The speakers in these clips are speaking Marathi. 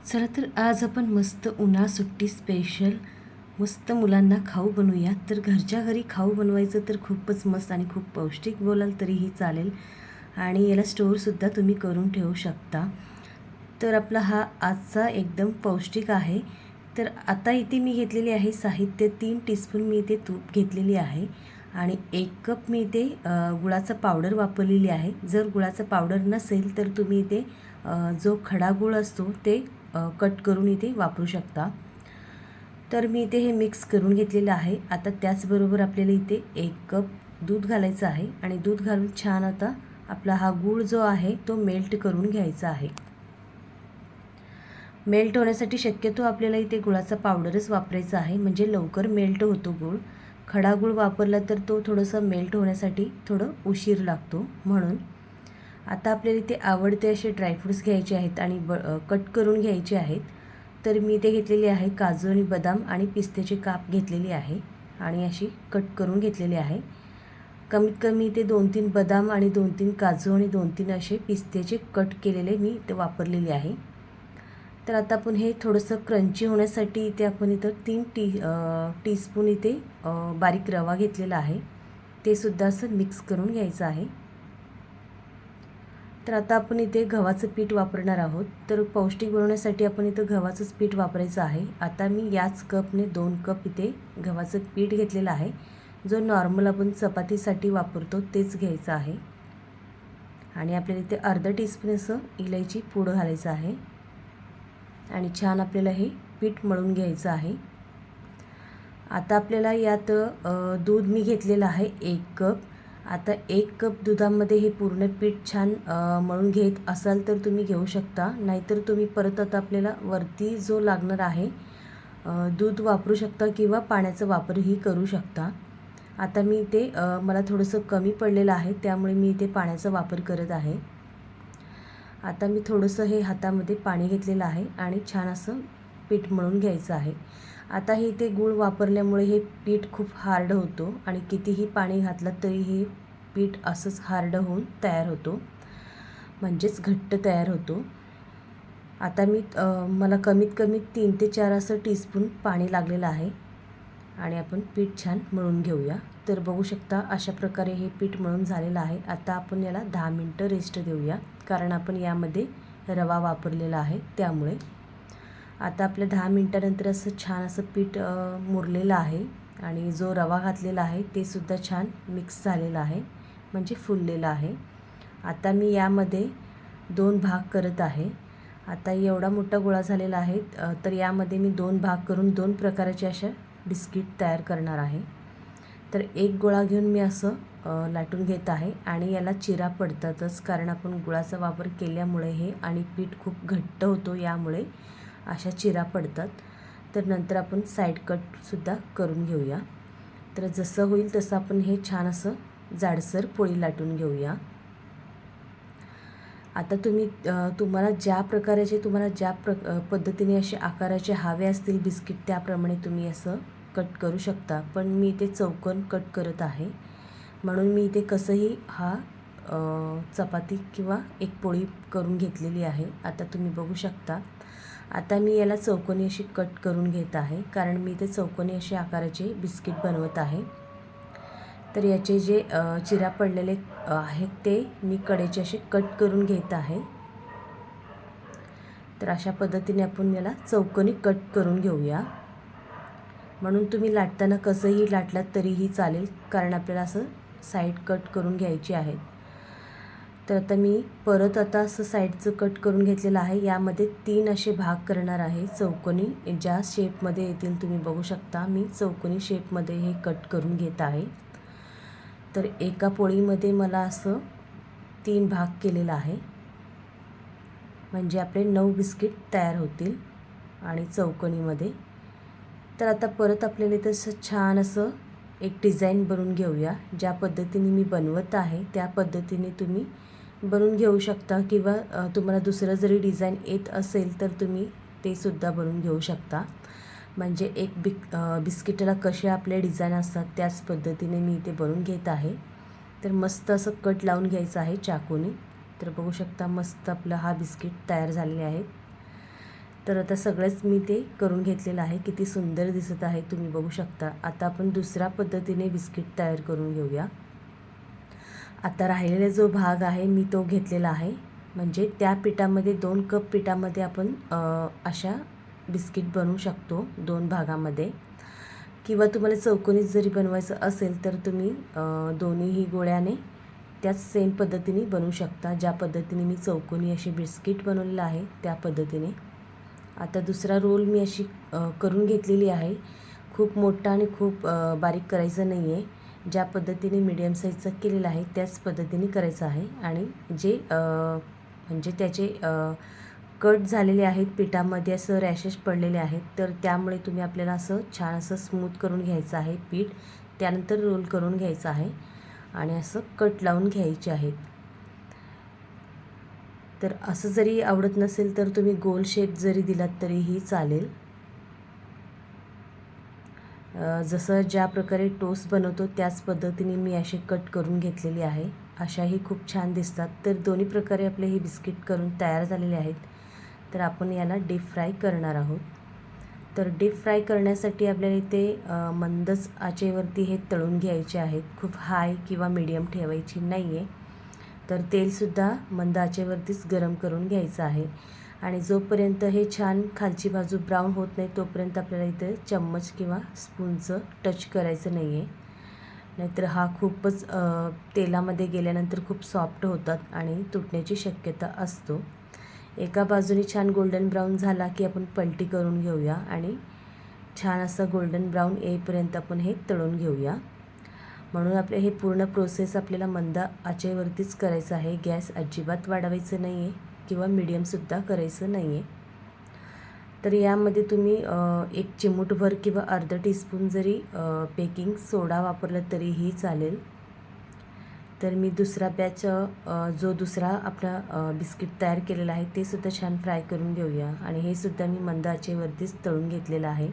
चला तर आज आपण मस्त उन्हाळ सुट्टी स्पेशल मस्त मुलांना खाऊ बनवूया. तर घरच्या घरी खाऊ बनवायचं तर खूपच मस्त आणि खूप पौष्टिक बोलाल तरीही चालेल आणि याला स्टोअरसुद्धा तुम्ही करून ठेवू शकता. तर आपला हा आजचा एकदम पौष्टिक आहे. तर आता इथे मी घेतलेली आहे साहित्य 3 टीस्पून मी इथे तूप घेतलेली आहे आणि 1 कप मी इथे गुळाचा पावडर वापरलेली आहे. जर गुळाचा पावडर नसेल तर तुम्ही इथे जो खडा गूळ असतो ते कट करून इथे वापरू शकता. तर मी इथे हे मिक्स करून घेतलेलं आहे. आता त्याचबरोबर आपल्याला इथे 1 कप दूध घालायचं आहे आणि दूध घालून छान आता आपला हा गूळ जो आहे तो मेल्ट करून घ्यायचा आहे. मेल्ट होण्यासाठी शक्यतो आपल्याला इथे गुळाचा पावडरच वापरायचा आहे, म्हणजे लवकर मेल्ट होतो गूळ. खडा गूळ वापरला तर तो थोडंसं मेल्ट होण्यासाठी थोडं उशीर लागतो. म्हणून आता आपल्याला इथे आवडते असे ड्रायफ्रूट्स घ्यायचे आहेत आणि कट करून घ्यायचे आहेत. तर मी इथे घेतलेली आहे काजू आणि बदाम आणि पिस्त्याचे काप घेतलेली आहे आणि अशी कट करून घेतलेली आहे. कमीत कमी इथे 2-3 बदाम आणि 2-3 काजू आणि 2-3 असे पिस्त्याचे कट केलेले मी इथे वापरलेले आहे. तर आता आपण हे थोडंसं क्रंची होण्यासाठी इथे आपण इथं 3 टीस्पून इथे बारीक रवा घेतलेला आहे. ते सुद्धा असं मिक्स करून घ्यायचं आहे. तर आता आपण इथे गव्हाचं पीठ वापरणार आहोत. तर पौष्टिक बनवण्यासाठी आपण इथं गव्हाचंच पीठ वापरायचं आहे. आता मी याच कपने 2 कप इथे गव्हाचं पीठ घेतलेलं आहे. जो नॉर्मल आपण चपातीसाठी वापरतो तेच घ्यायचं आहे आणि आपल्याला इथे अर्धा टीस्पून असं इलायची पूड घालायचं आहे आणि छान आपल्याला हे पीठ मळून घ्यायचं आहे. आता आपल्याला यात दूध मी घेतलेलं आहे 1 कप. आता 1 कप दुधामध्ये हे पूर्ण पीठ छान मळून घेत असाल तर तुम्ही घेऊ शकता, नाहीतर तुम्ही परत आता आपल्याला वरती जो लागणार आहे दूध वापरू शकता किंवा पाण्याचा वापरही करू शकता. आता मी इथे मला थोडंसं कमी पडलेलं आहे त्यामुळे मी इथे पाण्याचा वापर करत आहे. आता मी थोडंसं हे हातामध्ये पाणी घेतलेलं आहे आणि छान असं पीठ मळून घ्यायचं आहे. आता हे इथे गूळ वापरल्यामुळे हे पीठ खूप हार्ड होतो आणि कितीही पाणी घातलं तरी हे पीठ असंच हार्ड होऊन तयार होतो, म्हणजेच घट्ट तयार होतो. आता मला कमीत कमी 3 ते 4 असं टीस्पून पाणी लागलेलं आहे आणि आपण पीठ छान मळून घेऊया. तर बघू शकता अशा प्रकारे हे पीठ मळून झालेलं आहे. आता आपण याला 10 मिनटं रेस्ट देऊया, कारण आपण यामध्ये रवा वापरलेला आहे त्यामुळे. आता आपल्या 10 मिनटानंतर असं छान असं पीठ मुरलेलं आहे आणि जो रवा घातलेला आहे ते सुद्धा छान मिक्स झालेला आहे, म्हणजे फुललेलं आहे. आता मी यामध्ये 2 भाग करत आहे. आता एवढा मोठा गोळा झालेला आहे, तर यामध्ये मी 2 भाग करून 2 प्रकारचे अशा बिस्किट तयार करणार आहे. तर एक गोळा घेऊन मी असं लाटून घेत आहे आणि याला चिरा पडतातच, कारण आपण गुळाचा वापर केल्यामुळे हे आणि पीठ खूप घट्ट होतो यामुळे अशा चिरा पडतात. तर नंतर आपण साईड कटसुद्धा करून घेऊया. तर जसं होईल तसं आपण हे छान असं जाडसर पोळी लाटून घेऊया. आता तुम्हाला ज्या प्रकाराचे पद्धतीने असे आकाराचे हवे असतील बिस्किट त्याप्रमाणे तुम्ही असं कट करू शकता. पण मी इथे चौकोन कट करत आहे, म्हणून मी इथे कसंही हा चपाती किंवा एक पोळी करून घेतलेली आहे. आता तुम्ही बघू शकता. आता मी याला चौकोनी अशी कट करून घेत आहे, कारण मी इथे चौकोनी असे आकाराचे बिस्किट बनवत आहे. तर याचे जे चिरा पडलेले आहेत ते मी कडेचे असे कट करून घेत आहे. तर अशा पद्धतीने आपण याला चौकोनी कट करून घेऊया. म्हणून तुम्ही लाटताना कसंही लाटलात तरीही चालेल, कारण आपल्याला असं साईड कट करून घ्यायची आहे. तर आता मी परत असं साईडचं कट करून घेतलेलं आहे. यामध्ये 3 असे भाग करणार आहे चौकोनी, ज्या शेपमध्ये येतील तुम्ही बघू शकता. मी चौकोनी शेपमध्ये हे कट करून घेत आहे. तर एका पोळीमध्ये मला असं 3 भाग केलेला आहे, म्हणजे आपले 9 बिस्किट तयार होतील आणि चौकोनीमध्ये. तर आता परत आपल्याला तसं छान असं एक डिझाईन बनवून घेऊया. ज्या पद्धतीने मी बनवत आहे त्या पद्धतीने तुम्ही बनवून घेऊ शकता, किंवा तुम्हाला दुसरं जरी डिझाईन येत असेल तर तुम्ही ते सुद्धा बनवून घेऊ शकता. म्हणजे एक बिस्किटाला कसे आपले डिझाईन असतात त्याच पद्धतीने मी इथे बनवून घेत आहे. तर मस्त असं कट लावून घ्यायचं आहे चाकूने. तर बघू शकता मस्त आपला हा बिस्किट तयार झालेले आहेत. तर आता सगळंच मी ते करून घेतलेलं आहे. किती सुंदर दिसत आहे तुम्ही बघू शकता. आता आपण दुसऱ्या पद्धतीने बिस्किट तयार करून घेऊया. आता राहिलेला जो भाग आहे मी तो घेतलेला आहे. म्हणजे त्या पिठामध्ये 2 कप पिठामध्ये आपण अशा बिस्किट बनवू शकतो 2 भागामध्ये. किंवा तुम्हाला चौकोनीच जरी बनवायचं असेल तर तुम्ही दोन्हीही गोळ्याने त्याच सेम पद्धतीने बनवू शकता. ज्या पद्धतीने मी चौकोनी अशी बिस्किट बनवलेलं आहे त्या पद्धतीने. आता दुसरा रोल मी अशी करून घेतलेली आहे. खूप मोठा आणि खूप बारीक करायचं नाही आहे. ज्या पद्धतीने मीडियम साईजचा केलेला आहे त्याच पद्धतीने करायचं आहे. आणि जे म्हणजे त्याचे कट झालेले आहेत पिठामध्ये, असं रॅशेस पडलेले आहेत, तर त्यामुळे तुम्ही आपल्याला असं छान असं स्मूथ करून घ्यायचं आहे पीठ. त्यानंतर रोल करून घ्यायचं आहे आणि असं कट लावून घ्यायचे आहेत. तर असं जरी आवडत नसेल तर तुम्ही गोल शेप जरी दिलात तरीही चालेल. जसं ज्या प्रकारे टोस्ट बनवतो त्याच पद्धतीने मी असे कट करून घेतलेली आहे. अशाही खूप छान दिसतात. तर दोन्ही प्रकारे आपले हे बिस्किट करून तयार झालेले आहेत. तर आपण याला डीप फ्राय करणार आहोत. तर डीप फ्राय करण्यासाठी आपल्याला इथे मंदच आचेवरती हे तळून घ्यायचे आहेत. खूप हाय किंवा मीडियम ठेवायची नाही आहे. तर तेलसुद्धा मंद आचेवरतीच गरम करून घ्यायचं आहे. आणि जोपर्यंत हे छान खालची बाजू ब्राऊन होत नाही तोपर्यंत आपल्याला इथे चम्मच किंवा स्पूनचं टच करायचं नाही आहे. नाहीतर हा खूपच तेलामध्ये गेल्यानंतर खूप सॉफ्ट होतात आणि तुटण्याची शक्यता असतो. एका बाजूने छान गोल्डन ब्राऊन झाला की आपण पलटी करून घेऊया आणि छान असं गोल्डन ब्राऊन येईपर्यंत आपण हे तळून घेऊया. म्हणून आपले हे पूर्ण प्रोसेस आपल्याला मंद आचेवरतीच करायचं आहे. गॅस अजिबात वाढवायचं नाही आहे किंवा मीडियमसुद्धा करायचं नाही आहे. तर यामध्ये तुम्ही 1 चिमूटभर किंवा अर्धा टीस्पून जरी बेकिंग सोडा वापरला तरीही चालेल. तर मी दुसरा बॅच जो दुसरा आपला बिस्किट तयार केलेला आहे ते सुद्धा छान फ्राय करून घेऊया. आणि हे सुद्धा मी मंद आचेवरतीच तळून घेतलेलं आहे.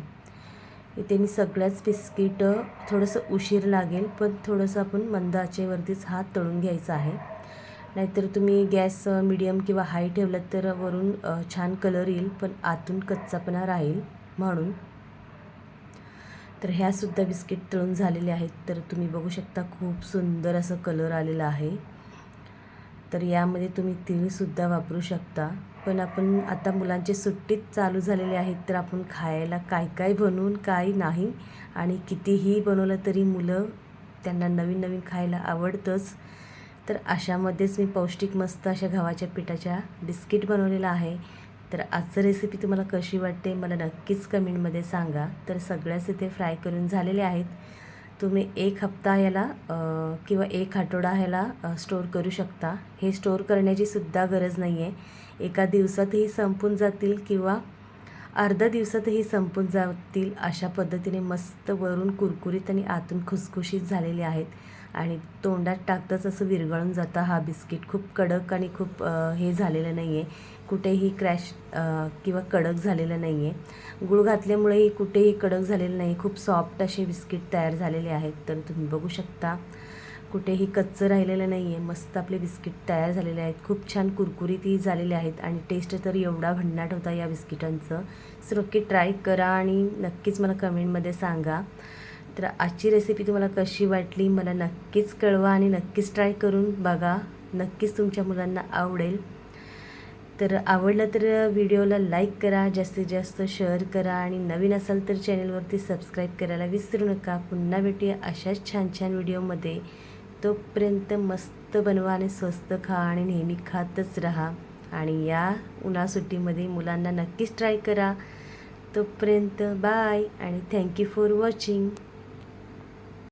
इथे मी सगळ्याच बिस्किट थोडंसं उशीर लागेल पण थोडंसं आपण मंद आचेवरतीच हा तळून घ्यायचा आहे. नाहीतर तुम्ही गॅस मीडियम किंवा हाय ठेवलं तर वरून छान कलर येईल पण आतून कच्चापणा राहील म्हणून. तर ह्यासुद्धा बिस्किट तळून झालेले आहेत. तर तुम्ही बघू शकता खूप सुंदर असं कलर आलेला आहे. तर यामध्ये तुम्ही तीळसुद्धा वापरू शकता. पण आपण आता मुलांची सुट्टीत चालू झालेले आहेत तर आपण खायला काय काय बनवून काय नाही आणि कितीही बनवलं तरी मुलं त्यांना नवीन नवीन खायला आवडतंच. तर अशामध्येच मी पौष्टिक मस्त अशा गव्हाच्या पिठाच्या बिस्किट बनवलेला आहे. तर आजचं रेसिपी तुम्हाला कशी वाटते मला नक्कीच कमेंटमध्ये सांगा. तर सगळ्याच इथे फ्राय करून झालेले आहेत. तुम्ही 1 हप्ता याला किंवा 1 आठवडा ह्याला स्टोअर करू शकता. हे स्टोअर करण्याची सुद्धा गरज नाही आहे. एका दिवसातही संपून जातील किंवा अर्ध्या दिवसातही संपून जातील. अशा पद्धतीने मस्त वरून कुरकुरीत आणि आतून खुसखुशीत झालेले आहेत. आणि तोंडात टाकताच असं विरघळून जातं हा बिस्किट. खूप कडक आणि खूप हे झालेलं नाही आहे. कुठेही क्रॅश किंवा कडक झालेलं नाही आहे. गूळ घातल्यामुळेही कुठेही कडक झालेलं नाही. खूप सॉफ्ट असे बिस्किट तयार झालेले आहेत. तर तुम्ही बघू शकता कुठेही कच्चं राहिलेलं नाही आहे. मस्त आपले बिस्किट तयार झालेले आहेत. खूप छान कुरकुरीतही झालेले आहेत आणि टेस्ट तर एवढा भन्नाट होता या बिस्किटांचं. सो नक्की ट्राय करा आणि नक्कीच मला कमेंटमध्ये सांगा. तर आजची रेसिपी तुम्हाला कशी वाटली मला नक्कीच कळवा आणि नक्कीच ट्राय करून बघा. नक्कीच तुमच्या मुलांना आवडेल. तर आवडलं तर व्हिडिओला लाईक करा, जास्तीत जास्त शेअर करा आणि नवीन असाल तर चॅनलवरती सबस्क्राईब करायला विसरू नका. पुन्हा भेटूया अशाच छान छान व्हिडिओमध्ये. तोपर्यंत मस्त बनवा आणि स्वस्त खा आणि नेहमी खातच राहा. आणि या उन्हासुट्टीमध्ये मुलांना नक्कीच ट्राय करा. तोपर्यंत बाय आणि थँक्यू फॉर वॉचिंग.